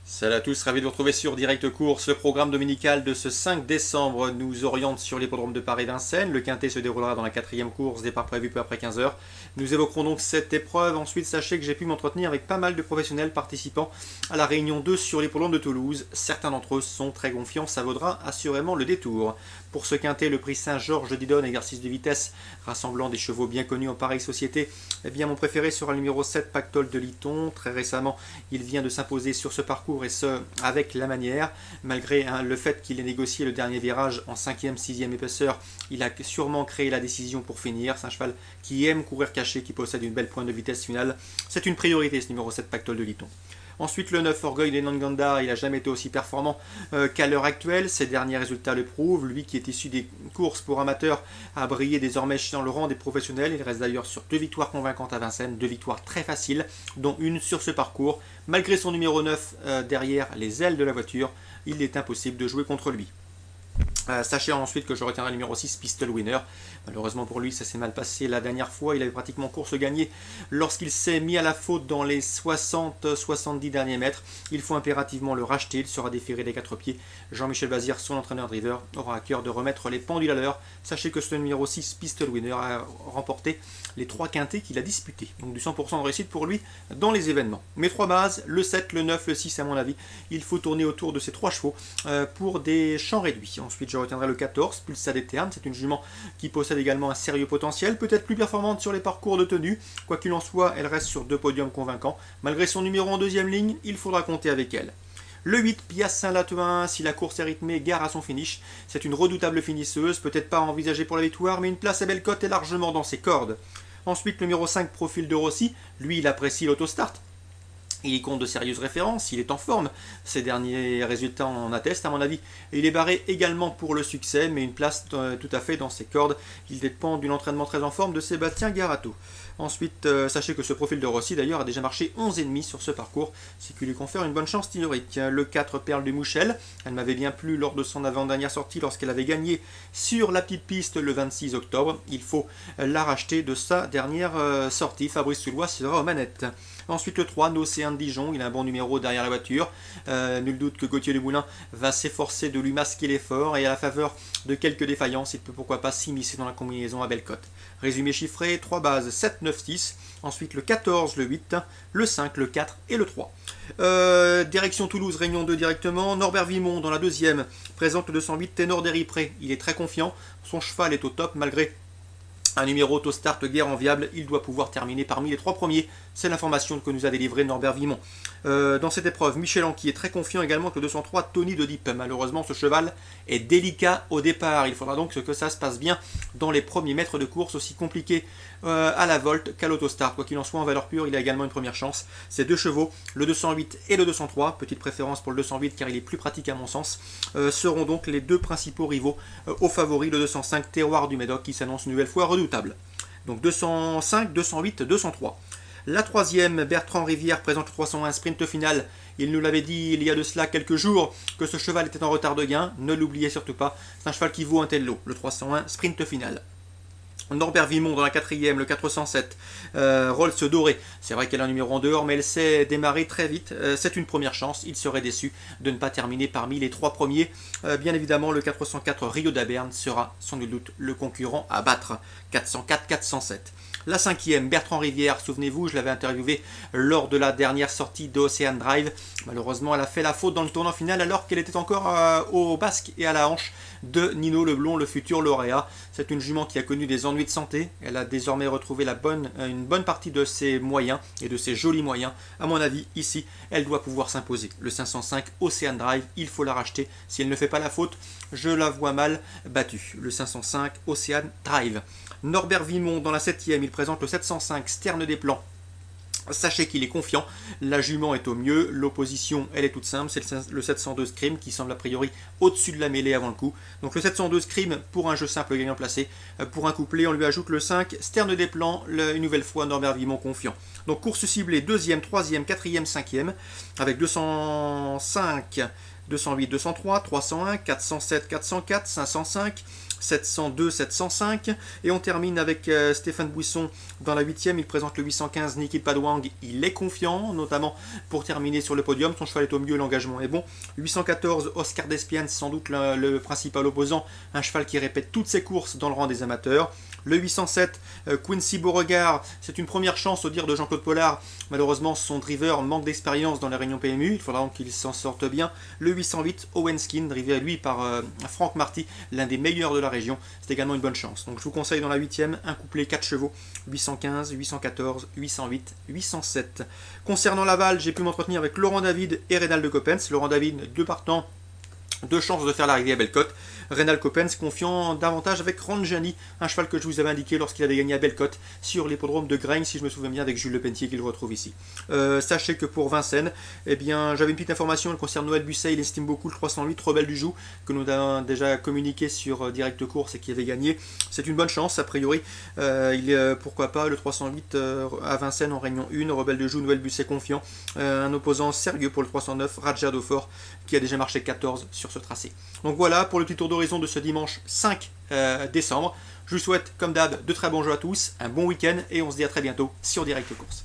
Salut à tous, ravi de vous retrouver sur Direct Course. Le programme dominical de ce 5 décembre nous oriente sur l'hippodrome de Paris-Vincennes. Le quintet se déroulera dans la quatrième course, départ prévu peu après 15 heures. Nous évoquerons donc cette épreuve. Ensuite, sachez que j'ai pu m'entretenir avec pas mal de professionnels participants à la réunion 2 sur l'hippodrome de Toulouse. Certains d'entre eux sont très confiants, ça vaudra assurément le détour. Pour ce quintet, le prix Saint-Georges d'Idonne, exercice de vitesse rassemblant des chevaux bien connus en pareille société. Eh bien, mon préféré sera le numéro 7, Pactole de Liton. Très récemment, il vient de s'imposer sur ce parcours et ce, avec la manière. Malgré le fait qu'il ait négocié le dernier virage en 5e, 6e épaisseur, il a sûrement créé la décision pour finir. C'est un cheval qui aime courir caché, qui possède une belle pointe de vitesse finale. C'est une priorité ce numéro 7, Pactole de Liton. Ensuite, le 9, Orgueil des Nanganda, il n'a jamais été aussi performant qu'à l'heure actuelle. Ses derniers résultats le prouvent. Lui qui est issu des courses pour amateurs a brillé désormais dans le rang des professionnels. Il reste d'ailleurs sur 2 victoires convaincantes à Vincennes, 2 victoires très faciles, dont une sur ce parcours. Malgré son numéro 9 derrière les ailes de la voiture, il est impossible de jouer contre lui. Sachez ensuite que je retiendrai le numéro 6, Pistol Winner. Malheureusement pour lui, ça s'est mal passé la dernière fois. Il avait pratiquement course gagnée lorsqu'il s'est mis à la faute dans les 60-70 derniers mètres. Il faut impérativement le racheter. Il sera déféré des 4 pieds. Jean-Michel Bazir, son entraîneur driver, aura à cœur de remettre les pendules à l'heure. Sachez que ce numéro 6, Pistol Winner, a remporté les 3 quintés qu'il a disputés. Donc du 100% de réussite pour lui dans les événements. Mes 3 bases, le 7, le 9, le 6 à mon avis. Il faut tourner autour de ces 3 chevaux pour des champs réduits. Ensuite, je retiendrai le 14, Pulsa des Ternes. C'est une jument qui possède également un sérieux potentiel, peut-être plus performante sur les parcours de tenue. Quoi qu'il en soit, elle reste sur 2 podiums convaincants. Malgré son numéro en deuxième ligne, il faudra compter avec elle. Le 8, Pias Saint-Latuin, si la course est rythmée, gare à son finish. C'est une redoutable finisseuse, peut-être pas envisagée pour la victoire, mais une place à Bellecote est largement dans ses cordes. Ensuite, le numéro 5, Profil de Rossi. Lui, il apprécie l'autostart. Il y compte de sérieuses références, il est en forme, ses derniers résultats en attestent à mon avis. Et il est barré également pour le succès, mais une place tout à fait dans ses cordes. Il dépend d'un entraînement très en forme de Sébastien Garato. Ensuite, sachez que ce profil de Rossi d'ailleurs a déjà marché 11,5 sur ce parcours, ce qui lui confère une bonne chance théorique. Le 4, Perle du Mouchel, elle m'avait bien plu lors de son avant-dernière sortie lorsqu'elle avait gagné sur la petite piste le 26 octobre. Il faut la racheter de sa dernière sortie. Fabrice Soulois sera aux manettes. Ensuite, le 3, Océan de Dijon, il a un bon numéro derrière la voiture. Nul doute que Gauthier Dumoulin va s'efforcer de lui masquer l'effort et à la faveur de quelques défaillances, il peut pourquoi pas s'immiscer dans la combinaison à Bellecote. Résumé chiffré, 3 bases, 7, 9, 6. Ensuite, le 14, le 8, le 5, le 4 et le 3. Direction Toulouse, Réunion 2 directement. Norbert Vimont dans la deuxième présente le 208, Ténor d'Éripré. Il est très confiant, son cheval est au top malgré un numéro auto-start guère enviable, il doit pouvoir terminer parmi les 3 premiers. C'est l'information que nous a délivré Norbert Vimont. Dans cette épreuve, Michel Anqui est très confiant également que le 203, Tony de Deep. Malheureusement, ce cheval est délicat au départ. Il faudra donc que ça se passe bien dans les premiers mètres de course, aussi compliqué à la volte qu'à l'autostart. Quoi qu'il en soit, en valeur pure, il a également une première chance. Ces 2 chevaux, le 208 et le 203, petite préférence pour le 208 car il est plus pratique à mon sens, seront donc les 2 principaux rivaux aux favoris, le 205, Terroir du Médoc, qui s'annonce une nouvelle fois redoutable. Donc 205, 208, 203. La troisième, Bertrand Rivière, présente le 301 sprint final. Il nous l'avait dit il y a de cela quelques jours que ce cheval était en retard de gain. Ne l'oubliez surtout pas, c'est un cheval qui vaut un tel lot, le 301 sprint final. Norbert Vimont dans la quatrième, le 407, Rolls Doré. C'est vrai qu'elle a un numéro en dehors, mais elle s'est démarrée très vite. C'est une première chance. Il serait déçu de ne pas terminer parmi les 3 premiers. Bien évidemment, le 404 Rio d'Aberne sera sans nul doute le concurrent à battre. 404, 407. La cinquième, Bertrand Rivière, souvenez-vous, je l'avais interviewé lors de la dernière sortie d'Ocean Drive. Malheureusement, elle a fait la faute dans le tournant final alors qu'elle était encore au basque et à la hanche de Nino Leblond, le futur lauréat. C'est une jument qui a connu des ennuis de santé. Elle a désormais retrouvé une bonne partie de ses moyens et de ses jolis moyens. À mon avis, ici, elle doit pouvoir s'imposer. Le 505 Ocean Drive, il faut la racheter. Si elle ne fait pas la faute, je la vois mal battue. Le 505 Ocean Drive. Norbert Vimont dans la 7e, il présente le 705 Sterne des Plans. Sachez qu'il est confiant, la jument est au mieux, l'opposition elle est toute simple, c'est le 702 Scream qui semble a priori au-dessus de la mêlée avant le coup. Donc le 702 Scream pour un jeu simple gagnant placé, pour un couplet on lui ajoute le 5 Sterne des Plans, une nouvelle fois Norbert Vimont confiant. Donc course ciblée 2e, 3e, 4e, 5e avec 205, 208, 203, 301, 407, 404, 505, 702, 705. Et on termine avec Stéphane Bouisson dans la 8e. Il présente le 815 Niki Padwang. Il est confiant, notamment pour terminer sur le podium. Son cheval est au mieux, l'engagement est bon. 814 Oscar Despian, sans doute le principal opposant. Un cheval qui répète toutes ses courses dans le rang des amateurs. Le 807, Quincy Beauregard, c'est une première chance au dire de Jean-Claude Pollard. Malheureusement, son driver manque d'expérience dans les réunions PMU. Il faudra donc qu'il s'en sorte bien. Le 808, Owen Skin, drivé lui par Franck Marty, l'un des meilleurs de la région. C'est également une bonne chance. Donc je vous conseille dans la 8e, un couplet 4 chevaux, 815, 814, 808, 807. Concernant l'aval, j'ai pu m'entretenir avec Laurent David et Reynald Coppens. Laurent David, 2 partants. 2 chances de faire l'arrivée à Bellecote. Reynald Coppens confiant davantage avec Ranjani, un cheval que je vous avais indiqué lorsqu'il avait gagné à Bellecote sur l'hippodrome de Graigne, si je me souviens bien, avec Jules Lepentier qu'il retrouve ici. Sachez que pour Vincennes, eh bien, j'avais une petite information, elle concerne Noël Busset, il estime beaucoup le 308 Rebelle du Joug, que nous avons déjà communiqué sur Direct Course et qui avait gagné. C'est une bonne chance, a priori. Pourquoi pas, le 308 à Vincennes en réunion 1, Rebelle du Joug, Noël Busset confiant. Un opposant sérieux pour le 309, Raja Dauphin, qui a déjà marché 14 sur ce tracé. Donc voilà pour le petit tour d'horizon de ce dimanche 5 décembre. Je vous souhaite, comme d'hab, de très bons jeux à tous, un bon week-end et on se dit à très bientôt sur Direct Course.